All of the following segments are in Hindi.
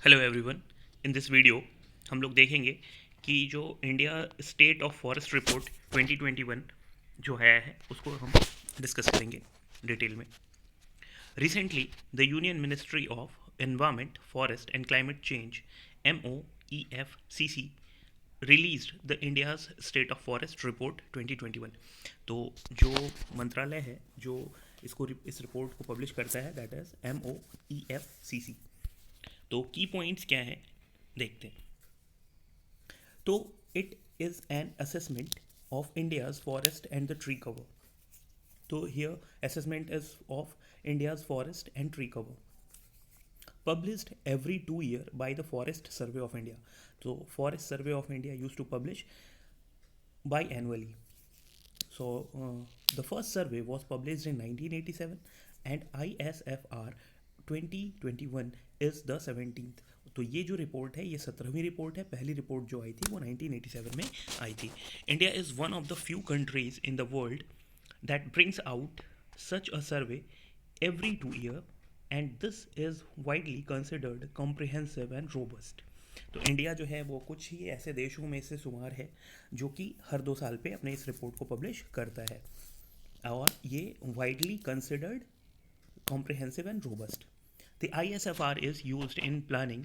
Hello everyone. In this video हम लोग देखेंगे कि जो India state of forest report 2021 जो है उसको हम डिस्कस करेंगे डिटेल में। Recently the union ministry of environment forest and climate change MOEFCC released the India's state of forest report 2021। तो जो मंत्रालय है जो इस रिपोर्ट को पब्लिश करता है दैट इज़ MOEFCC। तो की पॉइंट्स क्या हैं देखते हैं। तो it is an assessment of India's forest and the tree cover. तो here assessment is of India's forest and tree cover published every 2 year by the Forest Survey of India. So Forest Survey of India used to publish biannually. So the first survey was published in 1987 and ISFR 2021 is the 17th. तो ये जो रिपोर्ट है ये 17वीं रिपोर्ट है। पहली रिपोर्ट जो आई थी वो 1987 में आई थी। India is one of the few countries in the world that brings out such a survey every 2 year and this is widely considered comprehensive and robust. तो इंडिया जो है वो कुछ ही ऐसे देशों में से शुमार है जो कि हर 2 साल पे अपने इस रिपोर्ट को पब्लिश करता है और ये widely considered comprehensive and robust. The ISFR is used in planning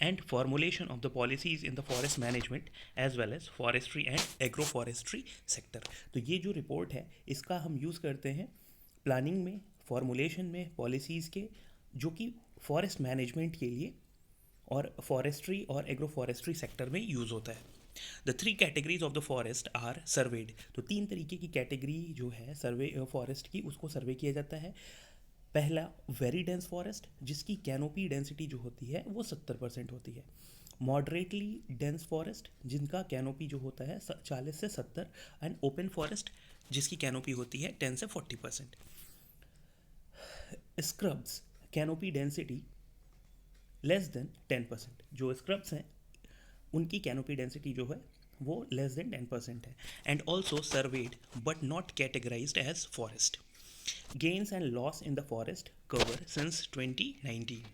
and formulation of the policies in the forest management as well as forestry and agroforestry sector. तो ये जो रिपोर्ट है इसका हम यूज़ करते हैं प्लानिंग में, फॉर्मुलेशन में, पॉलिसीज़ के, जो कि फॉरेस्ट मैनेजमेंट के लिए और फॉरेस्ट्री और एग्रो फॉरेस्ट्री सेक्टर में यूज़ होता है। The 3 categories of the forest are surveyed. तो 3 तरीके की कैटेगरी जो है सर्वे फॉरेस्ट की उसको सर्वे किया जाता है। पहला वेरी डेंस फॉरेस्ट जिसकी कैनोपी डेंसिटी जो होती है वो 70% होती है। मॉडरेटली डेंस फॉरेस्ट जिनका कैनोपी जो होता है 40 से 70 एंड ओपन फॉरेस्ट जिसकी कैनोपी होती है 10 से 40%। Scrubs canopy density less than 10%। जो स्क्रब्स हैं उनकी कैनोपी डेंसिटी जो है वो लेस देन 10% है। And also surveyed but not categorized as forest. Gains and loss in the forest cover since 2019।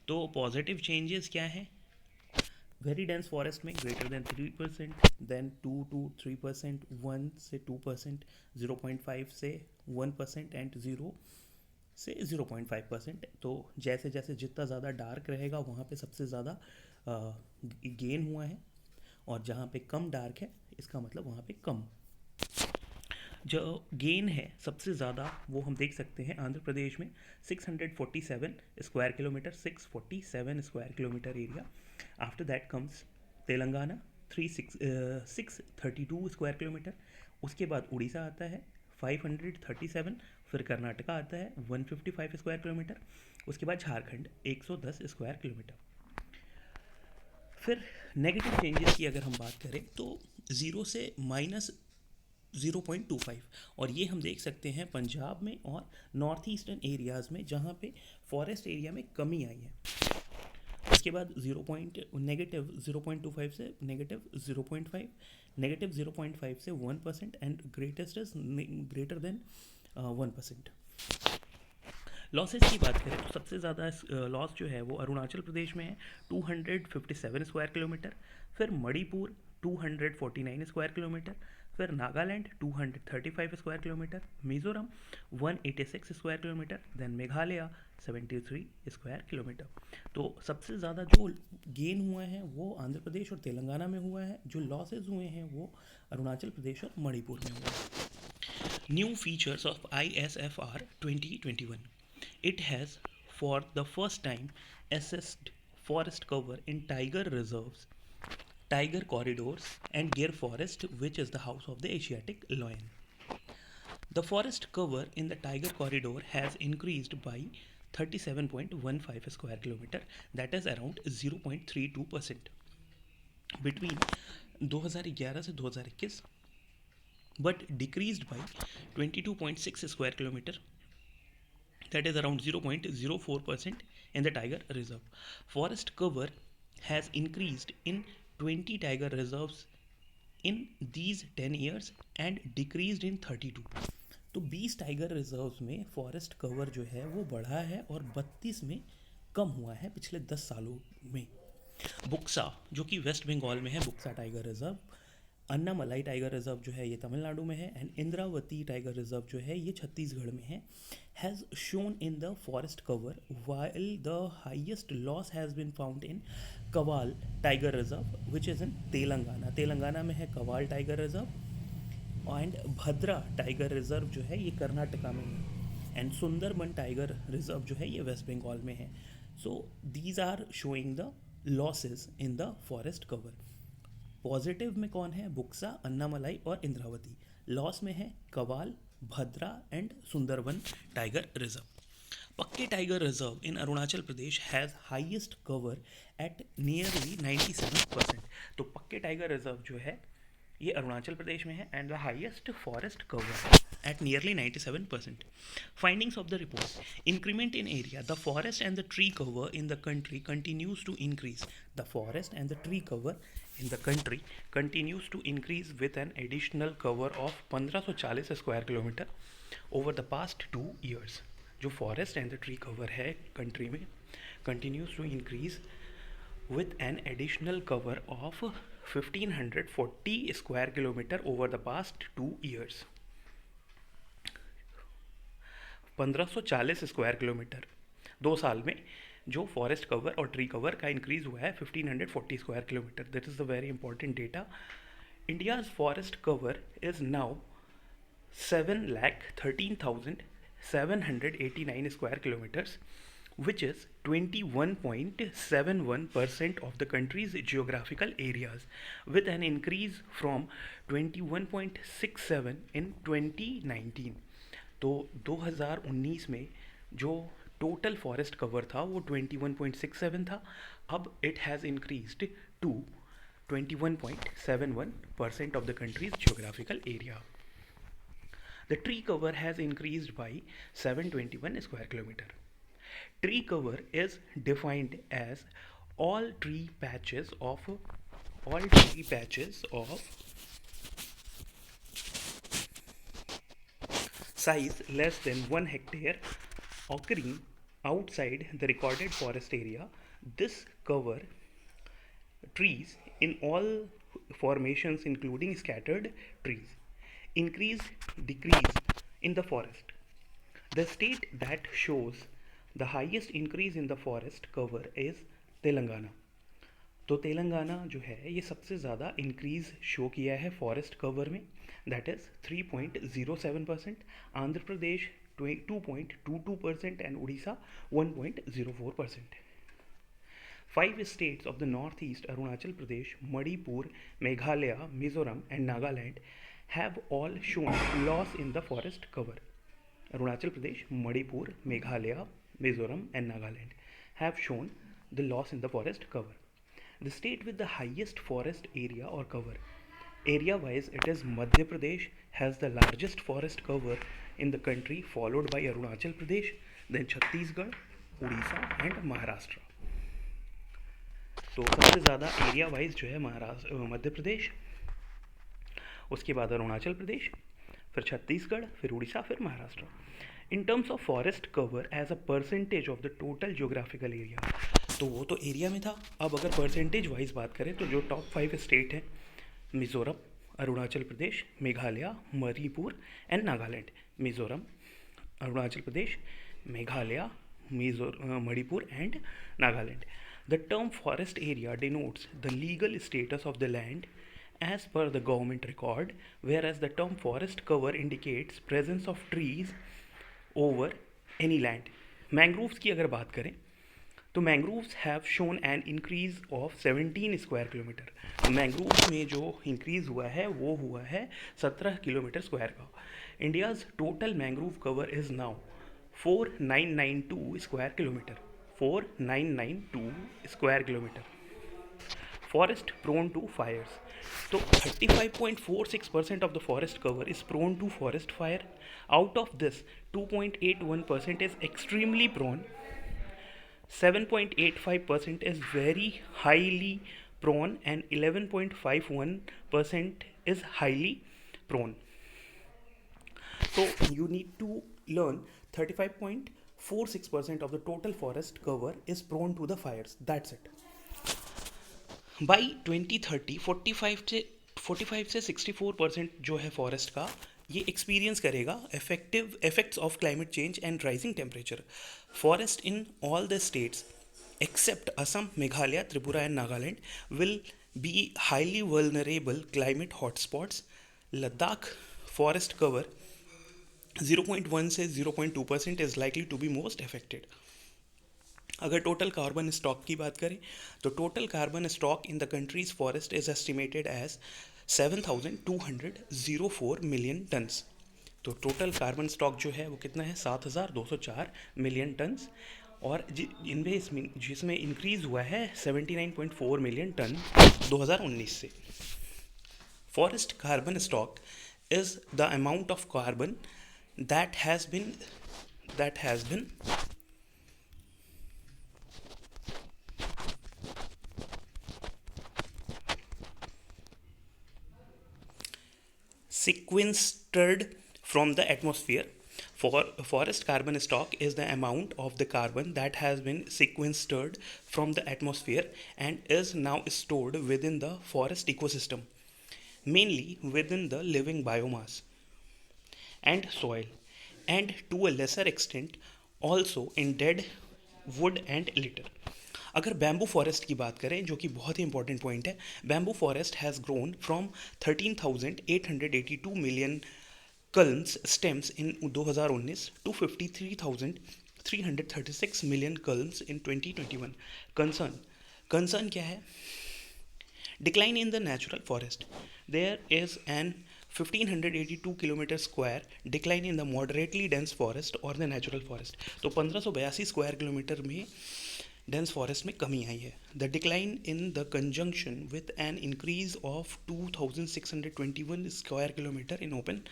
तो पॉजिटिव चेंजेस क्या हैं? वेरी डेंस फॉरेस्ट में ग्रेटर देन 3%, देन 2 to 3%, 1 से 2%, 0.5 से 1% एंड 0 से 0.5%। तो जैसे जैसे जितना ज़्यादा डार्क रहेगा वहाँ पे सबसे ज़्यादा गेन हुआ है और जहाँ पे कम डार्क है इसका मतलब वहाँ पे कम। जो गेन है सबसे ज़्यादा वो हम देख सकते हैं आंध्र प्रदेश में 647 square kilometre, 647 square kilometre area. After that comes Telangana 632 square kilometre. उसके बाद उड़ीसा आता है 537। फिर कर्नाटका आता है 155 स्क्वायर किलोमीटर। उसके बाद झारखंड 110 स्क्वायर किलोमीटर। फिर नेगेटिव चेंजेस की अगर हम बात करें तो 0 से -0.25 और ये हम देख सकते हैं पंजाब में और नॉर्थ ईस्टर्न एरियाज़ में जहाँ पे फॉरेस्ट एरिया में कमी आई है। उसके बाद नेगेटिव 0.25 से -0.5, नेगेटिव 0.5 से 1% and greatest is greater than 1%। Losses की बात करें तो सबसे ज़्यादा लॉस जो है वो अरुणाचल प्रदेश में है 257 स्क्वायर किलोमीटर। फिर मणिपुर 249 स्क्वायर किलोमीटर। फिर Nagaland 235 square kilometre. Mizoram 186 square kilometre. Then Meghalaya 73 square kilometre. तो सबसे ज़्यादा जो गेन हुआ है वो आंध्र प्रदेश और तेलंगाना में हुआ है। जो लॉसेज हुए हैं वो अरुणाचल प्रदेश और मणिपुर में हुआ है। New features of ISFR 2021। It has, for the first time, assessed forest cover in tiger reserves, tiger corridors, and Gir Forest, which is the house of the Asiatic lion. The forest cover in the tiger corridor has increased by 37.15 square kilometer, that is around 0.32% between 2011 से 2021, but decreased by 22.6 square kilometer, that is around 0.04% in the tiger reserve. Forest cover has increased in 20 tiger reserves in these 10 years and decreased in 32. तो 20 टाइगर रिजर्व्स में फॉरेस्ट कवर जो है वो बढ़ा है और 32 में कम हुआ है पिछले 10 सालों में। बुक्सा जो कि वेस्ट बंगाल में है, Buxa tiger reserve, Annamalai tiger reserve जो है ये तमिलनाडु में है, एंड इंद्रावती टाइगर रिजर्व जो है ये छत्तीसगढ़ में है, has shown in the forest cover while the highest loss has been found in Kawal tiger reserve which is in Telangana. Telangana में है Kawal tiger reserve, and Bhadra tiger reserve जो है ये कर्नाटका में है, एंड सुंदरबन टाइगर रिजर्व जो है ये वेस्ट बंगाल में है। So these are showing the losses in the forest cover. Positive में कौन है? बुक्सा, अन्नामलाई और इंद्रावती। लॉस में है Kawal, Bhadra and Sundarban tiger reserve. Pakke tiger reserve in Arunachal Pradesh has highest cover at nearly 97%। तो पक्के टाइगर रिजर्व जो है ये अरुणाचल प्रदेश में है, and the highest forest cover at nearly 97%. Findings of the report: increment in area. The forest and the tree cover in the country continues to increase. The forest and the tree cover in the country continues to increase with an additional cover of 1540 square kilometer over the past 2 years. जो forest and the tree cover है country में continues to increase with an additional cover of 1540 square kilometer over the past 2 years. 1540 square kilometre 2 साल में जो फॉरेस्ट कवर और ट्री कवर का इंक्रीज हुआ है 1540 square kilometre. That is the very important data. India's forest cover is now 7,13,789 square kilometers, which is 21.71% of the country's geographical areas, with an increase from 21.67 in 2019. तो 2019 में जो टोटल फॉरेस्ट कवर था वो 21.67 था, अब it has increased to 21.71% of the country's geographical area. The tree cover has increased by 721 square kilometer. Tree cover is defined as all tree patches of size less than 1 hectare occurring outside the recorded forest area. This cover trees in all formations including scattered trees. Increase, decrease in the forest. The state that shows the highest increase in the forest cover is Telangana. तो तेलंगाना जो है ये सबसे ज़्यादा इंक्रीज़ शो किया है फॉरेस्ट कवर में, that is 3.07%, Andhra Pradesh 2.22% and Orissa 1.04%. 5 states of the northeast, Arunachal Pradesh, Manipur, Meghalaya, Mizoram and Nagaland have all shown loss in the forest cover. Arunachal Pradesh, Manipur, Meghalaya, Mizoram and Nagaland have shown the loss in the forest cover. The state with the highest forest area or cover, area wise it is Madhya Pradesh, has the largest forest cover in the country, followed by Arunachal Pradesh, then Chhattisgarh, Odisha and Maharashtra. तो सबसे ज़्यादा एरिया वाइज जो है मध्य प्रदेश, उसके बाद अरुणाचल प्रदेश, फिर छत्तीसगढ़, फिर उड़ीसा, फिर Maharashtra. In terms of forest cover as a percentage of the total geographical area, तो वो तो एरिया में था. अब अगर परसेंटेज वाइज बात करें तो जो टॉप 5 स्टेट हैं Mizoram, Arunachal Pradesh, Meghalaya, Manipur and Nagaland. Mizoram, Arunachal Pradesh, Meghalaya, Manipur and Nagaland. The term forest area denotes the legal status of the land as per the government record, whereas the term forest cover indicates presence of trees over any land. Mangroves की अगर बात करें तो mangroves have shown an increase of 17 square kilometer. mangroves में जो increase हुआ है वो हुआ है 17 किलोमीटर स्क्वायर का. India's total mangrove cover is now 4992 square kilometer. 4992 square kilometer. Forest prone to fires. So 35.46% of the forest cover is prone to forest fire. Out of this, 2.81% is extremely prone, 7.85% is very highly prone, and 11.51% is highly prone. So you need to learn 35.46% 4-6% of the total forest cover is prone to the fires. That's it. By 2030 45 से 64% जो है फॉरेस्ट का ये एक्सपीरियंस करेगा effective effects of climate change and rising temperature. Forest in all the states except Assam, Meghalaya, Tripura and Nagaland will be highly vulnerable climate hotspots. Ladakh forest cover 0.1 से 0.2% is likely to be most affected. अगर टोटल कार्बन स्टॉक की बात करें तो total carbon stock in the country's forest is estimated as 7,204 million tonnes. तो टोटल कार्बन स्टॉक जो है वो कितना है 7,204 मिलियन टन्स. और इनमें जिसमें इंक्रीज़ हुआ है 79.4 मिलियन टन 2019 से. Forest carbon stock is the amount of carbon that has been sequestered from the atmosphere. Forest carbon stock is the amount of the carbon that has been sequestered from the atmosphere and is now stored within the forest ecosystem, mainly within the living biomass and soil, and to a lesser extent also in dead wood and litter. अगर बैम्बू फॉरेस्ट की बात करें जो कि बहुत ही इंपॉर्टेंट पॉइंट है, bamboo forest has grown from 13,882 million culms stems in 2019 to 53,336 million culms in 2021. Concern क्या है? Decline in the natural forest. There is an 1582 kilometre square decline in the moderately dense forest और द नेचुरल फॉरेस्ट. तो 1582 स्क्वायर किलोमीटर में डेंस फॉरेस्ट में कमी आई है. The decline in the conjunction with an increase of 2621 square kilometre in open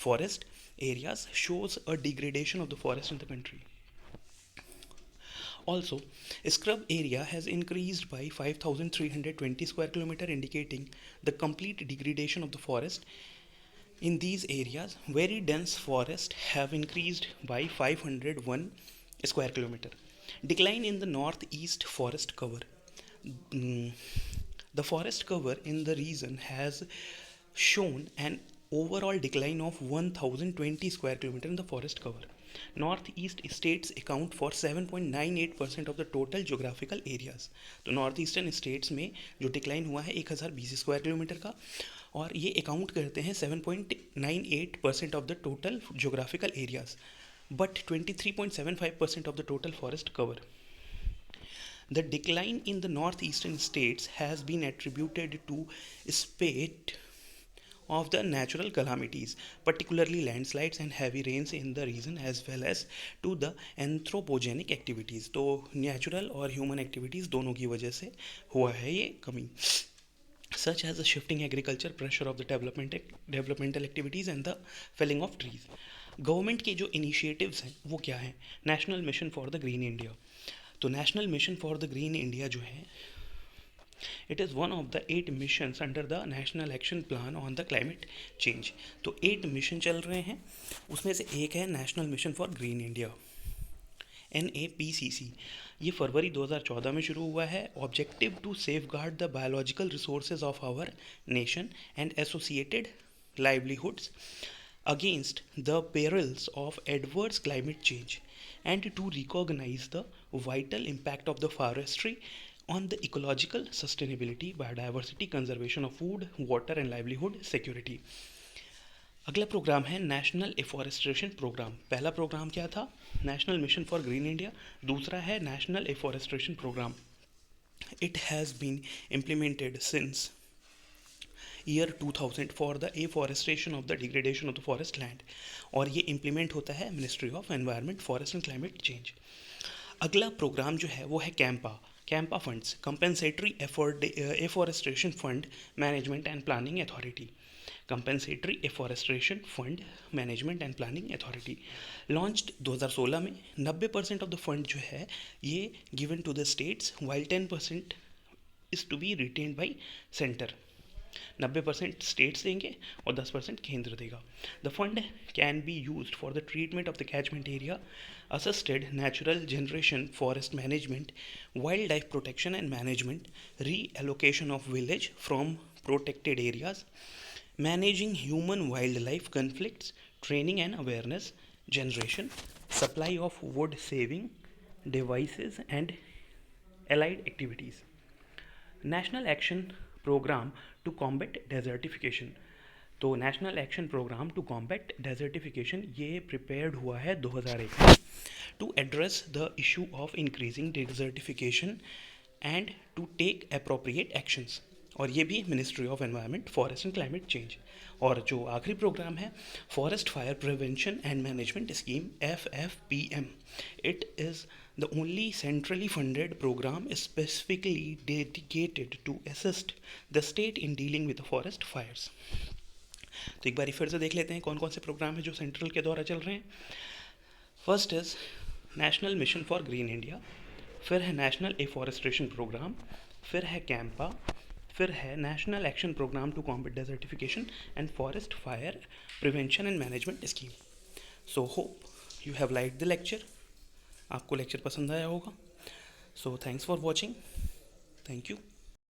forest areas shows a degradation of the forest in the country. Also, scrub area has increased by 5,320 square kilometer, indicating the complete degradation of the forest. In these areas, very dense forests have increased by 501 square kilometer. Decline in the northeast forest cover. The forest cover in the region has shown an overall decline of 1020 square kilometer in the forest cover. Northeast states account for 7.98% of the total geographical areas. तो नॉर्थ ईस्टर्न स्टेट्स में जो डिक्लाइन हुआ है 1020 स्क्वायर किलोमीटर का, और ये अकाउंट करते हैं 7.98% of the total geographical areas, but 23.75% of the total forest cover. The decline in the northeastern states has been attributed to spate of the natural calamities, particularly landslides and heavy rains in the region, as well as to the anthropogenic activities. तो natural और human activities दोनों की वजह से हुआ है ये कमी, such as the shifting agriculture, pressure of the developmental activities and the felling of trees. Government के जो इनिशिएटिव्स हैं वो क्या हैं? National mission for the green India. तो national mission for the green India जो है, it is one of the 8 missions under the national action plan on the climate change. तो 8 मिशन चल रहे हैं, उसमें से एक है national mission for green India, NAPCC. ये फरवरी 2014 में शुरू हुआ है. Objective to safeguard the biological resources of our nation and associated livelihoods against the perils of adverse climate change, and to recognize the vital impact of the forestry on the ecological sustainability, biodiversity, conservation of food, water and livelihood security. अगला प्रोग्राम है नेशनल एफॉरेस्ट्रेशन प्रोग्राम. पहला प्रोग्राम क्या था? National mission for green India. दूसरा है national afforestation programme. It has been implemented since year 2000 for the afforestation of the degradation of the forest land, और ये इम्प्लीमेंट होता है ministry of environment, forest and climate change. अगला प्रोग्राम जो है वो है CAMPA funds, compensatory afforestation fund management and planning authority. Compensatory afforestation fund management and planning authority launched 2016 में. 90% ऑफ द फंड जो है ये given to the states, while 10% is to be retained by centre. 90% states देंगे और 10% केंद्र देगा. The fund can be used for the treatment of the catchment area, assisted natural generation, forest management, wildlife protection and management, reallocation of village from protected areas, managing human wildlife conflicts, training and awareness generation, supply of wood saving devices and allied activities. National action programme to combat desertification. तो national action programme to combat desertification ये प्रिपेयर्ड हुआ है 2001 में to address the issue of increasing desertification and to take appropriate actions. और ये भी ministry of environment, forest and climate change. और जो आखिरी प्रोग्राम है forest fire prevention and management scheme, FFPM. It is the only centrally funded program specifically dedicated to assist the state in dealing with the forest fires. तो एक बार फिर से देख लेते हैं कौन कौन से प्रोग्राम है जो सेंट्रल के द्वारा चल रहे हैं. First is national mission for green India, फिर है नेशनल एफॉरेस्ट्रेशन प्रोग्राम, फिर है कैंपा, फिर है national action programme to combat desertification and forest fire prevention and management scheme. So hope you have liked the lecture. आपको लेक्चर पसंद आया होगा. So thanks for watching. Thank you.